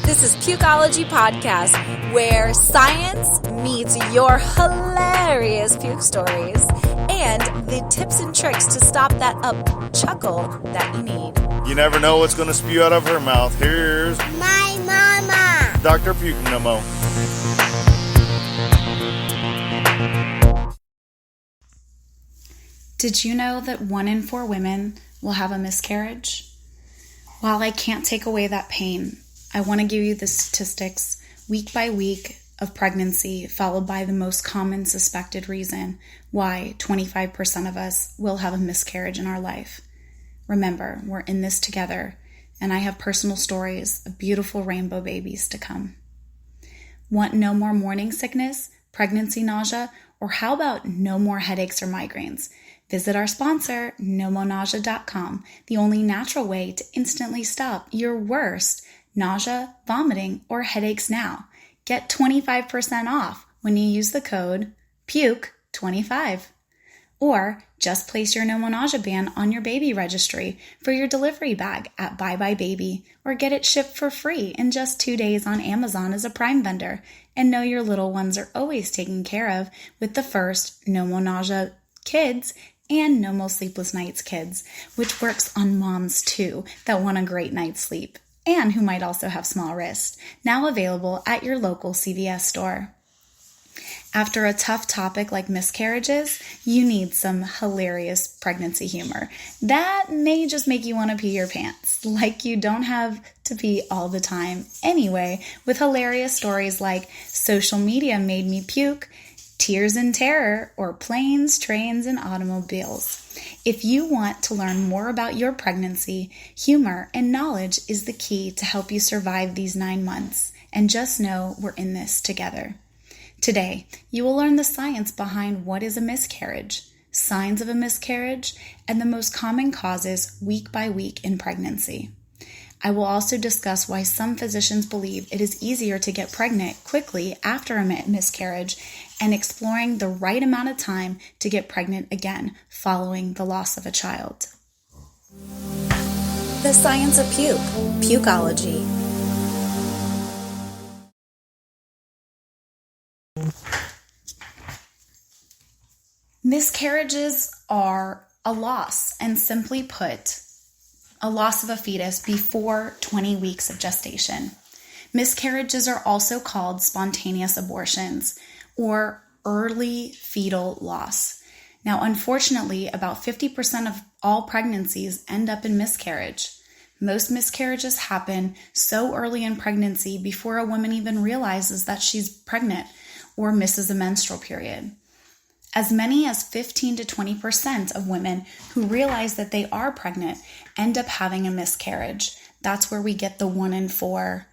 This is Pukeology Podcast, where science meets your hilarious puke stories and the tips and tricks to stop that chuckle that you need. You never know what's going to spew out of her mouth. Here's my mama, Dr. Pukeology. Did you know that 1 in 4 women will have a miscarriage? While I can't take away that pain, I want to give you the statistics week by week of pregnancy, followed by the most common suspected reason why 25% of us will have a miscarriage in our life. Remember, we're in this together, and I have personal stories of beautiful rainbow babies to come. Want no more morning sickness, pregnancy nausea, or how about no more headaches or migraines? Visit our sponsor, nomonausea.com, the only natural way to instantly stop your worst nausea, vomiting, or headaches now. Get 25% off when you use the code PUKE25. Or just place your No More Nausea band on your baby registry for your delivery bag at Bye Bye Baby, or get it shipped for free in just 2 days on Amazon as a Prime vendor. And know your little ones are always taken care of with the first No More Nausea Kids and No More Sleepless Nights Kids, which works on moms too that want a great night's sleep and who might also have small wrists. Now available at your local CVS store. After a tough topic like miscarriages, you need some hilarious pregnancy humor. That may just make you want to pee your pants, like you don't have to pee all the time anyway, with hilarious stories like social media made me puke, tears and terror, or planes, trains, and automobiles. If you want to learn more about your pregnancy, humor and knowledge is the key to help you survive these 9 months. And just know we're in this together. Today, you will learn the science behind what is a miscarriage, signs of a miscarriage, and the most common causes week by week in pregnancy. I will also discuss why some physicians believe it is easier to get pregnant quickly after a miscarriage, and exploring the right amount of time to get pregnant again following the loss of a child. The science of puke, Pukeology. Miscarriages are a loss, and simply put, a loss of a fetus before 20 weeks of gestation. Miscarriages are also called spontaneous abortions or early fetal loss. Now, unfortunately, about 50% of all pregnancies end up in miscarriage. Most miscarriages happen so early in pregnancy before a woman even realizes that she's pregnant or misses a menstrual period. As many as 15 to 20% of women who realize that they are pregnant end up having a miscarriage. That's where we get the 1 in 4,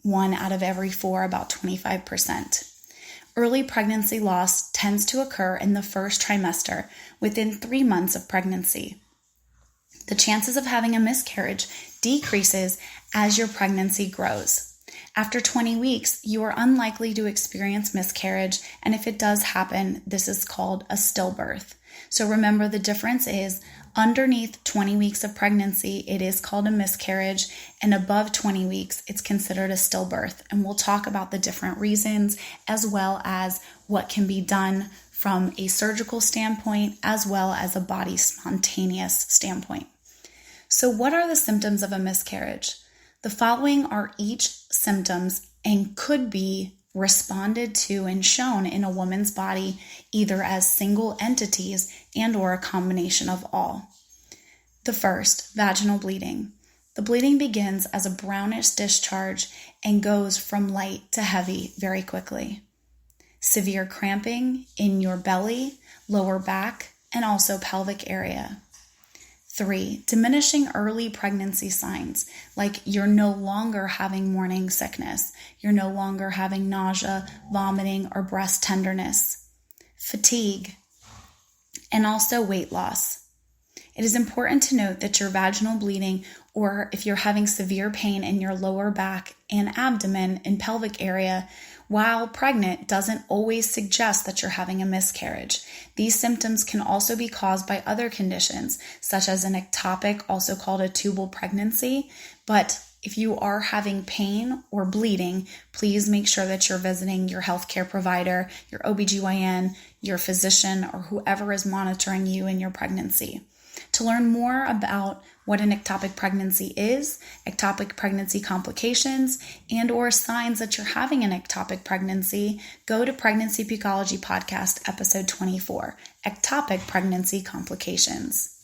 1 out of every 4, about 25%. Early pregnancy loss tends to occur in the first trimester, within 3 months of pregnancy. The chances of having a miscarriage decreases as your pregnancy grows. After 20 weeks, you are unlikely to experience miscarriage, and if it does happen, this is called a stillbirth. So remember, the difference is underneath 20 weeks of pregnancy, it is called a miscarriage, and above 20 weeks, it's considered a stillbirth. And we'll talk about the different reasons as well as what can be done from a surgical standpoint as well as a body spontaneous standpoint. So what are the symptoms of a miscarriage? The following are each symptoms and could be responded to and shown in a woman's body either as single entities and or a combination of all. The first, vaginal bleeding. The bleeding begins as a brownish discharge and goes from light to heavy very quickly. Severe cramping in your belly, lower back, and also pelvic area. 3, diminishing early pregnancy signs, like you're no longer having morning sickness, you're no longer having nausea, vomiting, or breast tenderness. Fatigue, and also weight loss. It is important to note that your vaginal bleeding, or if you're having severe pain in your lower back and abdomen and pelvic area, while pregnant doesn't always suggest that you're having a miscarriage. These symptoms can also be caused by other conditions, such as an ectopic, also called a tubal pregnancy. But if you are having pain or bleeding, please make sure that you're visiting your healthcare provider, your OBGYN, your physician, or whoever is monitoring you in your pregnancy. To learn more about what an ectopic pregnancy is, ectopic pregnancy complications, and or signs that you're having an ectopic pregnancy, go to Pregnancy Pukeology Podcast, episode 24, Ectopic Pregnancy Complications.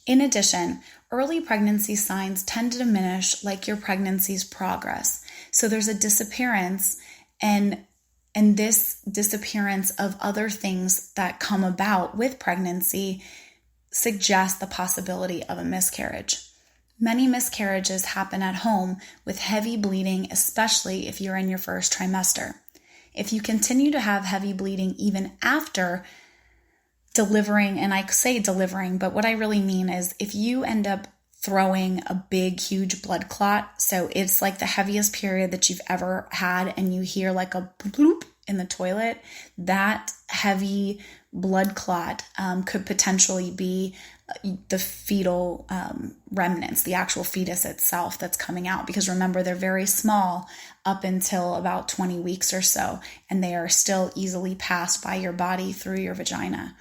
In addition, early pregnancy signs tend to diminish like your pregnancy's progress. So there's a disappearance, and this disappearance of other things that come about with pregnancy suggests the possibility of a miscarriage. Many miscarriages happen at home with heavy bleeding, especially if you're in your first trimester. If you continue to have heavy bleeding even after delivering, and I say delivering, but what I really mean is if you end up throwing a big, huge blood clot, so it's like the heaviest period that you've ever had, and you hear like a bloop in the toilet, that heavy blood clot could potentially be the fetal remnants, the actual fetus itself that's coming out. Because remember, they're very small up until about 20 weeks or so, and they are still easily passed by your body through your vagina.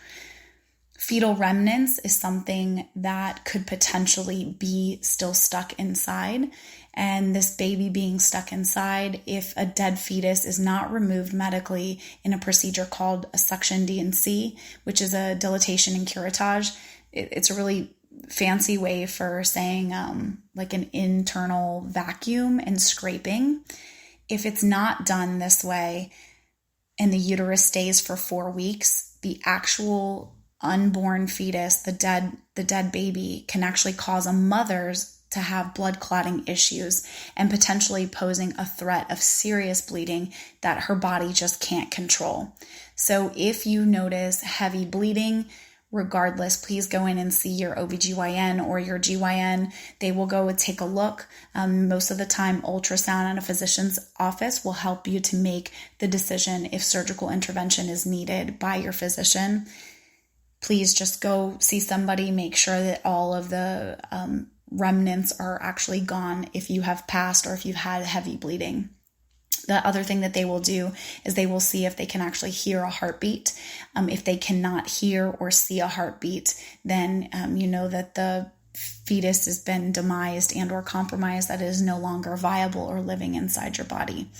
Fetal remnants is something that could potentially be still stuck inside. And this baby being stuck inside, if a dead fetus is not removed medically in a procedure called a suction D&C, which is a dilatation and curettage, it's a really fancy way for saying like an internal vacuum and scraping. If it's not done this way and the uterus stays for 4 weeks, the actual unborn fetus, the dead baby, can actually cause a mother's to have blood clotting issues and potentially posing a threat of serious bleeding that her body just can't control. So if you notice heavy bleeding, regardless, please go in and see your OBGYN or your GYN. They will go and take a look. Most of the time, ultrasound in a physician's office will help you to make the decision if surgical intervention is needed by your physician. Please just go see somebody, make sure that all of the remnants are actually gone if you have passed or if you've had heavy bleeding. The other thing that they will do is they will see if they can actually hear a heartbeat. If they cannot hear or see a heartbeat, then you know that the fetus has been demised and or compromised, that it is no longer viable or living inside your body.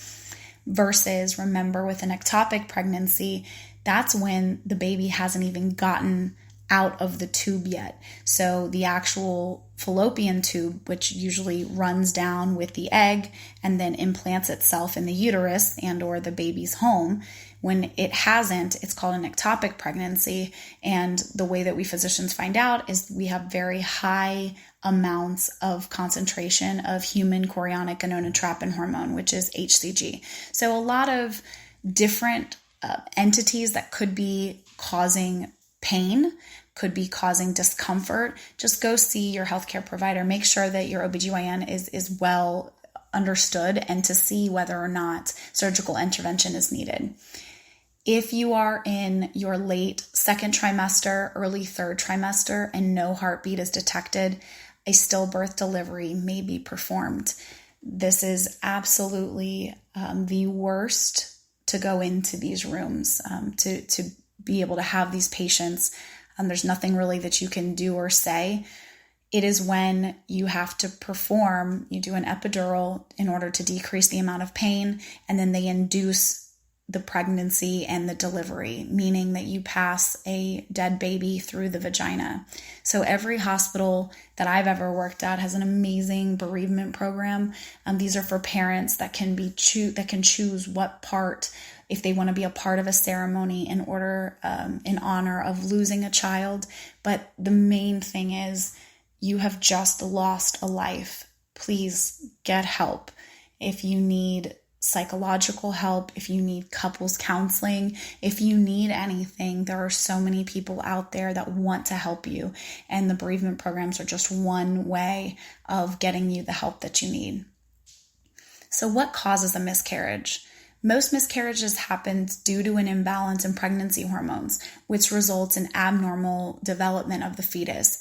Versus, remember, with an ectopic pregnancy, that's when the baby hasn't even gotten out of the tube yet. So the actual fallopian tube, which usually runs down with the egg and then implants itself in the uterus and or the baby's home, when it hasn't, it's called an ectopic pregnancy. And the way that we physicians find out is we have very high amounts of concentration of human chorionic gonadotropin hormone, which is HCG. So a lot of different entities that could be causing pain, could be causing discomfort. Just go see your healthcare provider. Make sure that your OBGYN is well understood and to see whether or not surgical intervention is needed. If you are in your late second trimester, early third trimester, and no heartbeat is detected, a stillbirth delivery may be performed. This is absolutely the worst to go into these rooms, to be able to have these patients. There's nothing really that you can do or say. It is when you have to perform, you do an epidural in order to decrease the amount of pain, and then they induce the pregnancy and the delivery, meaning that you pass a dead baby through the vagina. So every hospital that I've ever worked at has an amazing bereavement program. These are for parents that can choose what part, if they want to be a part of a ceremony in honor of losing a child. But the main thing is you have just lost a life. Please get help. If you need psychological help, if you need couples counseling, if you need anything, there are so many people out there that want to help you. And the bereavement programs are just one way of getting you the help that you need. So what causes a miscarriage? Most miscarriages happen due to an imbalance in pregnancy hormones, which results in abnormal development of the fetus.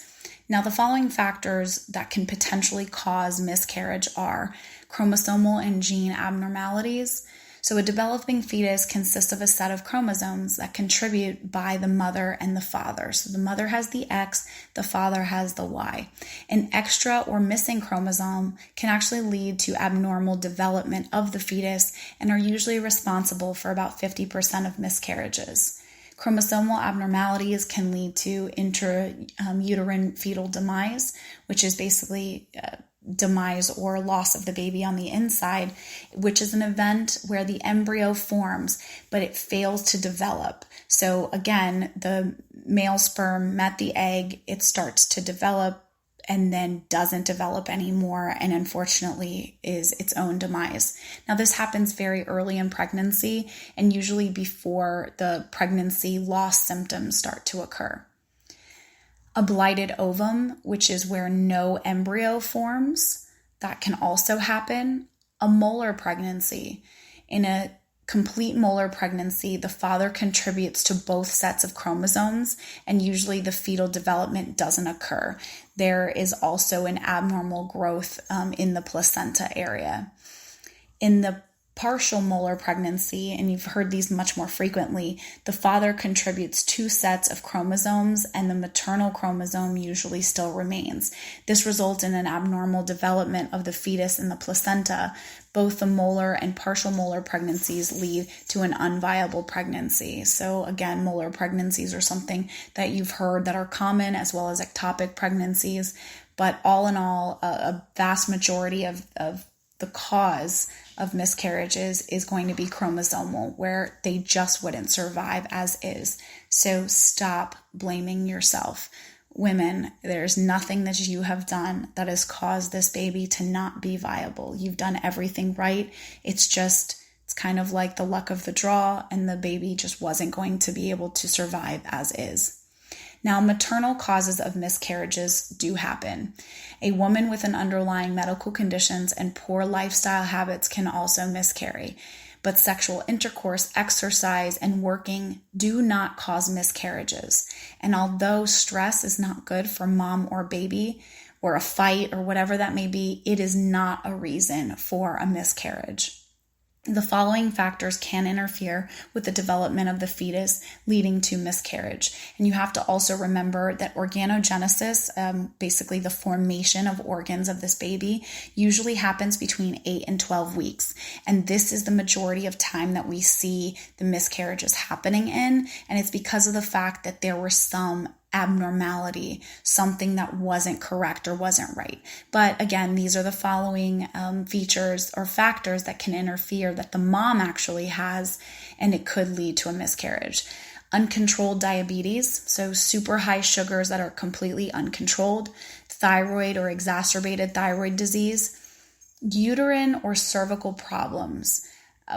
Now, the following factors that can potentially cause miscarriage are chromosomal and gene abnormalities. So a developing fetus consists of a set of chromosomes that contribute by the mother and the father. So the mother has the X, the father has the Y. An extra or missing chromosome can actually lead to abnormal development of the fetus and are usually responsible for about 50% of miscarriages. Chromosomal abnormalities can lead to intrauterine fetal demise, which is basically demise or loss of the baby on the inside, which is an event where the embryo forms, but it fails to develop. So again, the male sperm met the egg, it starts to develop and then doesn't develop anymore, and unfortunately is its own demise. Now, this happens very early in pregnancy and usually before the pregnancy loss symptoms start to occur. A blighted ovum, which is where no embryo forms, that can also happen. A molar pregnancy. In a complete molar pregnancy, the father contributes to both sets of chromosomes, and usually the fetal development doesn't occur. There is also an abnormal growth in the placenta area. In the partial molar pregnancy, and you've heard these much more frequently, the father contributes 2 sets of chromosomes and the maternal chromosome usually still remains. This results in an abnormal development of the fetus in the placenta. Both the molar and partial molar pregnancies lead to an unviable pregnancy. So again, molar pregnancies are something that you've heard that are common, as well as ectopic pregnancies. But all in all, a vast majority of the cause of miscarriages is going to be chromosomal, where they just wouldn't survive as is. So stop blaming yourself. Women, there's nothing that you have done that has caused this baby to not be viable. You've done everything right. It's kind of like the luck of the draw, and the baby just wasn't going to be able to survive as is. Now, maternal causes of miscarriages do happen. A woman with an underlying medical conditions and poor lifestyle habits can also miscarry. But sexual intercourse, exercise, and working do not cause miscarriages. And although stress is not good for mom or baby, or a fight or whatever that may be, it is not a reason for a miscarriage. The following factors can interfere with the development of the fetus, leading to miscarriage. And you have to also remember that organogenesis, basically the formation of organs of this baby, usually happens between 8 and 12 weeks. And this is the majority of time that we see the miscarriages happening in. And it's because of the fact that there were some abnormality, something that wasn't correct or wasn't right. But again, these are the following features or factors that can interfere that the mom actually has, and it could lead to a miscarriage. Uncontrolled diabetes, so super high sugars that are completely uncontrolled, thyroid or exacerbated thyroid disease, uterine or cervical problems.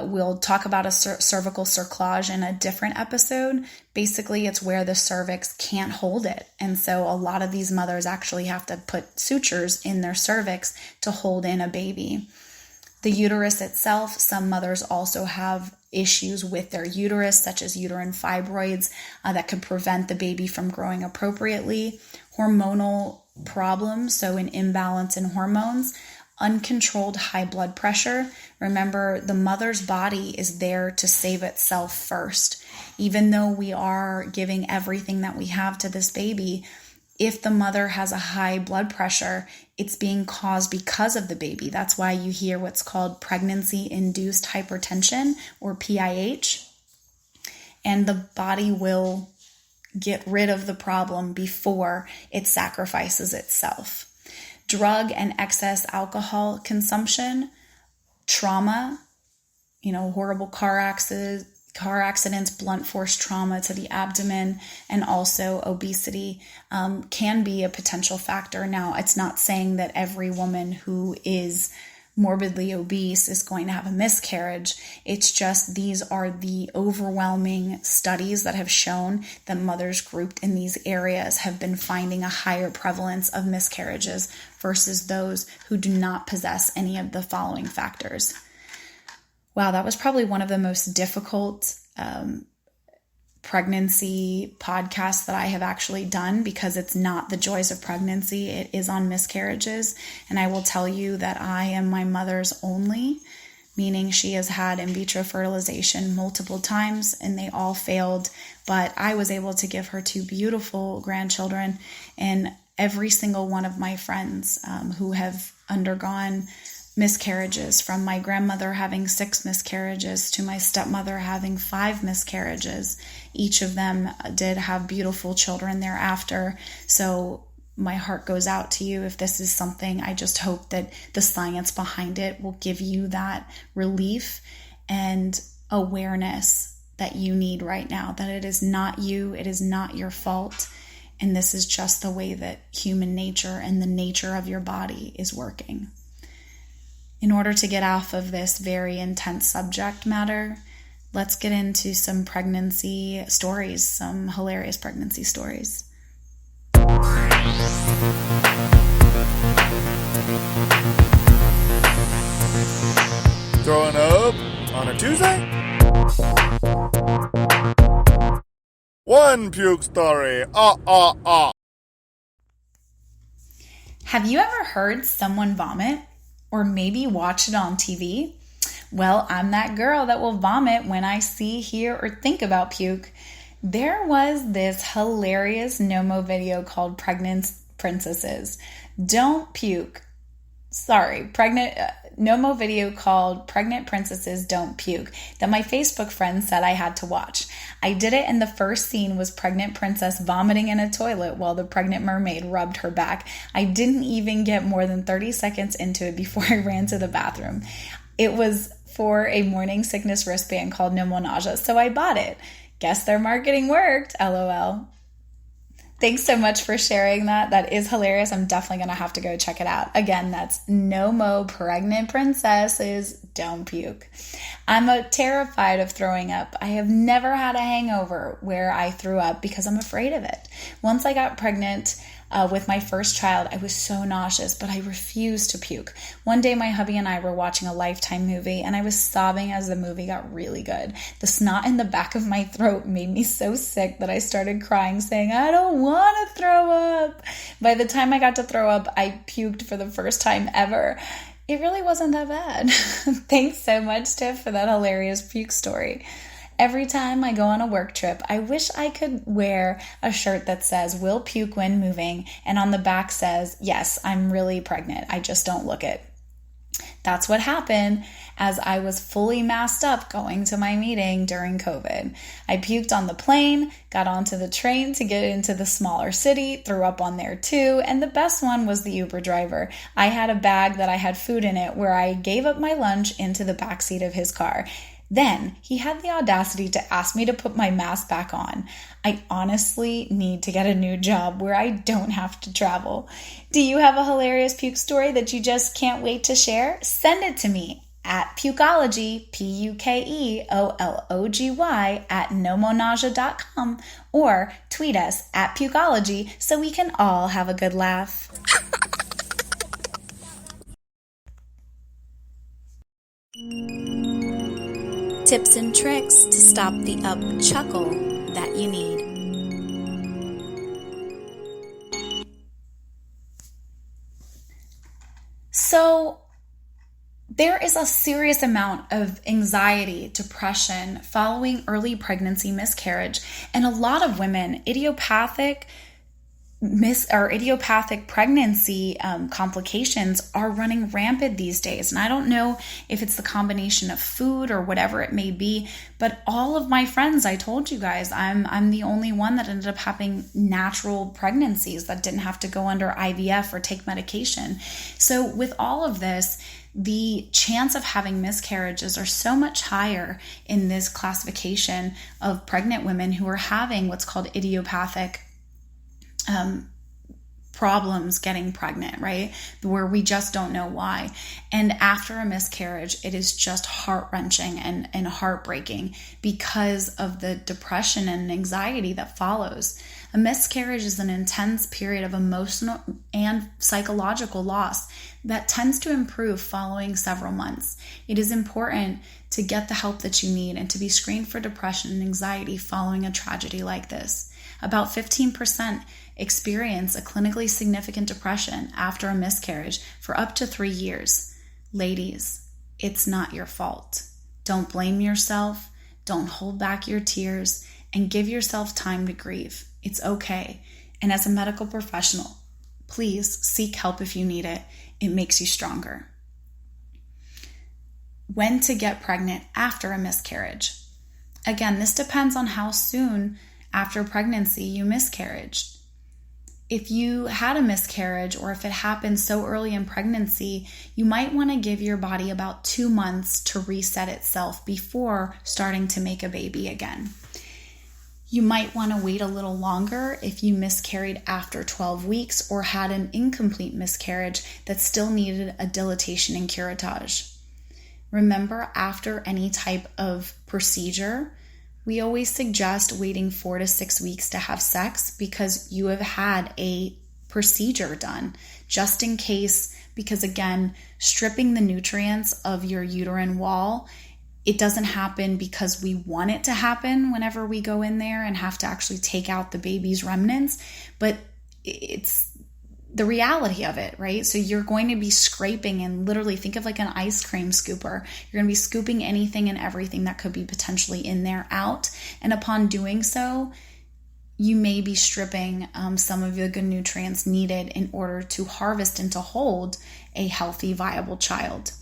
We'll talk about a cervical cerclage in a different episode. Basically, it's where the cervix can't hold it. And so a lot of these mothers actually have to put sutures in their cervix to hold in a baby. The uterus itself, some mothers also have issues with their uterus, such as uterine fibroids that could prevent the baby from growing appropriately. Hormonal problems, so an imbalance in hormones. Uncontrolled high blood pressure. Remember, the mother's body is there to save itself first. Even though we are giving everything that we have to this baby, if the mother has a high blood pressure, it's being caused because of the baby. That's why you hear what's called pregnancy-induced hypertension, or PIH. And the body will get rid of the problem before it sacrifices itself. Drug and excess alcohol consumption, trauma, horrible car accidents, blunt force trauma to the abdomen, and also obesity can be a potential factor. Now, it's not saying that every woman who is morbidly obese is going to have a miscarriage. It's just these are the overwhelming studies that have shown that mothers grouped in these areas have been finding a higher prevalence of miscarriages versus those who do not possess any of the following factors. Wow, that was probably one of the most difficult pregnancy podcasts that I have actually done, because it's not the joys of pregnancy. It is on miscarriages. And I will tell you that I am my mother's only, meaning she has had in vitro fertilization multiple times and they all failed. But I was able to give her 2 beautiful grandchildren. And every single one of my friends who have undergone miscarriages, from my grandmother having 6 miscarriages to my stepmother having 5 miscarriages, each of them did have beautiful children thereafter. So my heart goes out to you if this is something. I just hope that the science behind it will give you that relief and awareness that you need right now, that it is not you, it is not your fault, and this is just the way that human nature and the nature of your body is working. In order to get off of this very intense subject matter, let's get into some pregnancy stories, some hilarious pregnancy stories. Throwing up on a Tuesday? One puke story. Have you ever heard someone vomit? Or maybe watch it on TV? Well, I'm that girl that will vomit when I see, hear, or think about puke. There was this hilarious Nomo video called Pregnant Princesses Don't Puke. Nomo video called Pregnant Princesses Don't Puke that my Facebook friend said I had to watch. I did it, and the first scene was pregnant princess vomiting in a toilet while the pregnant mermaid rubbed her back. I didn't even get more than 30 seconds into it before I ran to the bathroom. It was for a morning sickness wristband called No More Nausea, so I bought it. Guess their marketing worked, LOL. Thanks so much for sharing that. That is hilarious. I'm definitely going to have to go check it out. Again, that's Nomo Pregnant Princesses Don't Puke. I'm terrified of throwing up. I have never had a hangover where I threw up because I'm afraid of it. Once I got pregnant with my first child, I was so nauseous, but I refused to puke. One day, my hubby and I were watching a Lifetime movie, and I was sobbing as the movie got really good. The snot in the back of my throat made me so sick that I started crying, saying, I don't want to throw up. By the time I got to throw up, I puked for the first time ever. It really wasn't that bad. Thanks so much, Tiff, for that hilarious puke story. Every time I go on a work trip, I wish I could wear a shirt that says, will puke when moving, and on the back says, yes, I'm really pregnant. I just don't look it. That's what happened as I was fully masked up going to my meeting during COVID. I puked on the plane, got onto the train to get into the smaller city, threw up on there too, and the best one was the Uber driver. I had a bag that I had food in it where I gave up my lunch into the backseat of his car. Then he had the audacity to ask me to put my mask back on. I honestly need to get a new job where I don't have to travel. Do you have a hilarious puke story that you just can't wait to share? Send it to me at Pukeology, Pukeology at nomonausea.com, or tweet us at Pukeology so we can all have a good laugh. Tips and tricks to stop the up chuckle that you need. So there is a serious amount of anxiety, depression following early pregnancy miscarriage, and a lot of women, idiopathic pregnancy complications are running rampant these days. And I don't know if it's the combination of food or whatever it may be, but all of my friends, I told you guys, I'm the only one that ended up having natural pregnancies that didn't have to go under IVF or take medication. So with all of this, the chance of having miscarriages are so much higher in this classification of pregnant women who are having what's called idiopathic problems getting pregnant, right? Where we just don't know why. And after a miscarriage, it is just heart-wrenching and heartbreaking because of the depression and anxiety that follows. A miscarriage is an intense period of emotional and psychological loss that tends to improve following several months. It is important to get the help that you need and to be screened for depression and anxiety following a tragedy like this. About 15% experience a clinically significant depression after a miscarriage for up to 3 years. Ladies, it's not your fault. Don't blame yourself. Don't hold back your tears and give yourself time to grieve. It's okay. And as a medical professional, please seek help if you need it. It makes you stronger. When to get pregnant after a miscarriage. Again, this depends on how soon after pregnancy you miscarried. If you had a miscarriage or if it happened so early in pregnancy, you might want to give your body about 2 months to reset itself before starting to make a baby again. You might want to wait a little longer if you miscarried after 12 weeks or had an incomplete miscarriage that still needed a dilatation and curettage. Remember, after any type of procedure, we always suggest waiting 4 to 6 weeks to have sex because you have had a procedure done, just in case, because again, stripping the nutrients of your uterine wall, it doesn't happen because we want it to happen whenever we go in there and have to actually take out the baby's remnants, but it's the reality of it, right? So you're going to be scraping and literally think of like an ice cream scooper. You're going to be scooping anything and everything that could be potentially in there out. And upon doing so, you may be stripping some of the good nutrients needed in order to harvest and to hold a healthy, viable child.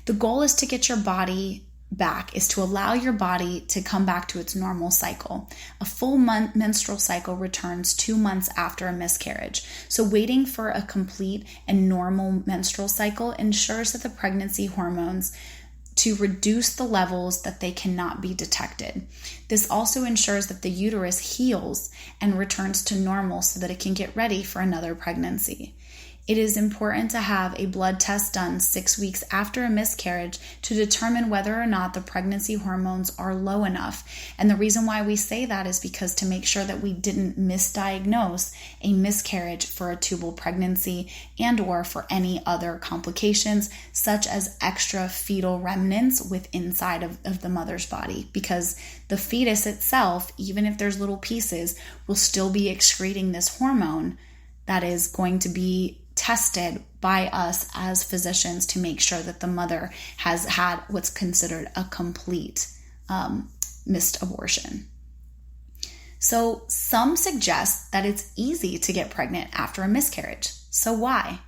The goal is to get your body back, is to allow your body to come back to its normal cycle. A full menstrual cycle returns 2 months after a miscarriage. So waiting for a complete and normal menstrual cycle ensures that the pregnancy hormones to reduce the levels that they cannot be detected. This also ensures that the uterus heals and returns to normal so that it can get ready for another pregnancy. It is important to have a blood test done 6 weeks after a miscarriage to determine whether or not the pregnancy hormones are low enough. And the reason why we say that is because to make sure that we didn't misdiagnose a miscarriage for a tubal pregnancy and or for any other complications such as extra fetal remnants inside of the mother's body, because the fetus itself, even if there's little pieces, will still be excreting this hormone that is going to be tested by us as physicians to make sure that the mother has had what's considered a complete missed abortion. So some suggest that it's easy to get pregnant after a miscarriage. So why?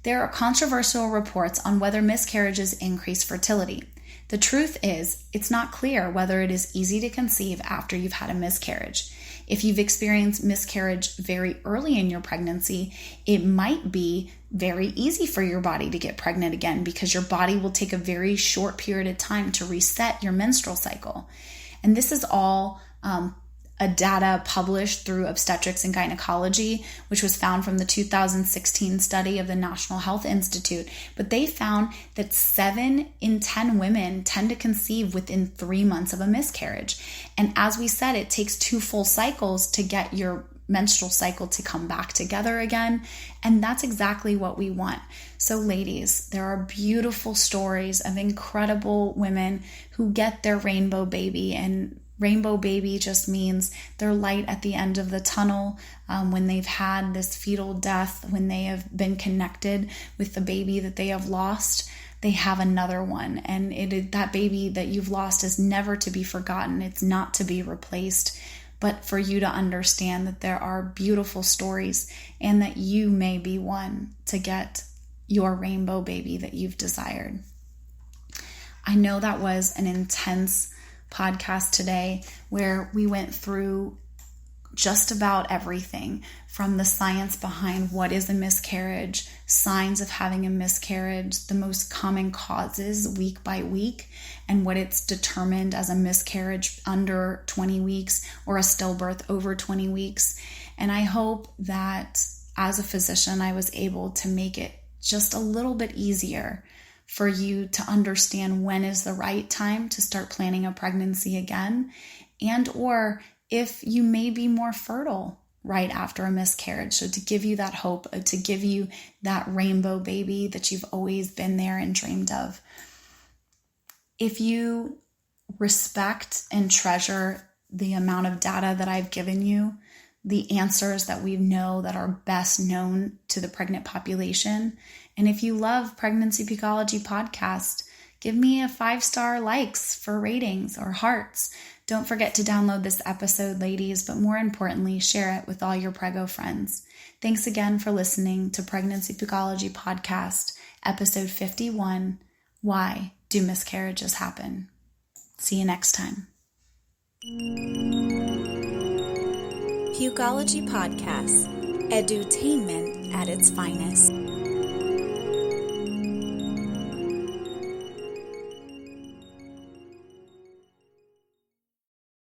There are controversial reports on whether miscarriages increase fertility. The truth is, it's not clear whether it is easy to conceive after you've had a miscarriage. If you've experienced miscarriage very early in your pregnancy, it might be very easy for your body to get pregnant again because your body will take a very short period of time to reset your menstrual cycle. And this is all a data published through Obstetrics and Gynecology, which was found from the 2016 study of the National Health Institute. But they found that 7 in 10 women tend to conceive within 3 months of a miscarriage. And as we said, it takes 2 full cycles to get your menstrual cycle to come back together again. And that's exactly what we want. So ladies, there are beautiful stories of incredible women who get their rainbow baby, and rainbow baby just means they're light at the end of the tunnel when they've had this fetal death, when they have been connected with the baby that they have lost. They have another one, and that baby that you've lost is never to be forgotten. It's not to be replaced, but for you to understand that there are beautiful stories and that you may be one to get your rainbow baby that you've desired. I know that was an intense podcast today where we went through just about everything from the science behind what is a miscarriage, signs of having a miscarriage, the most common causes week by week, and what it's determined as a miscarriage under 20 weeks or a stillbirth over 20 weeks. And I hope that as a physician, I was able to make it just a little bit easier for you to understand when is the right time to start planning a pregnancy again, and or if you may be more fertile right after a miscarriage. So to give you that hope, to give you that rainbow baby that you've always been there and dreamed of. If you respect and treasure the amount of data that I've given you, the answers that we know that are best known to the pregnant population, and if you love Pregnancy Pukeology Podcast, give me a 5-star likes for ratings or hearts. Don't forget to download this episode, ladies, but more importantly, share it with all your prego friends. Thanks again for listening to Pregnancy Pukeology Podcast, episode 51, Why Do Miscarriages Happen? See you next time. Pukeology Podcast, edutainment at its finest.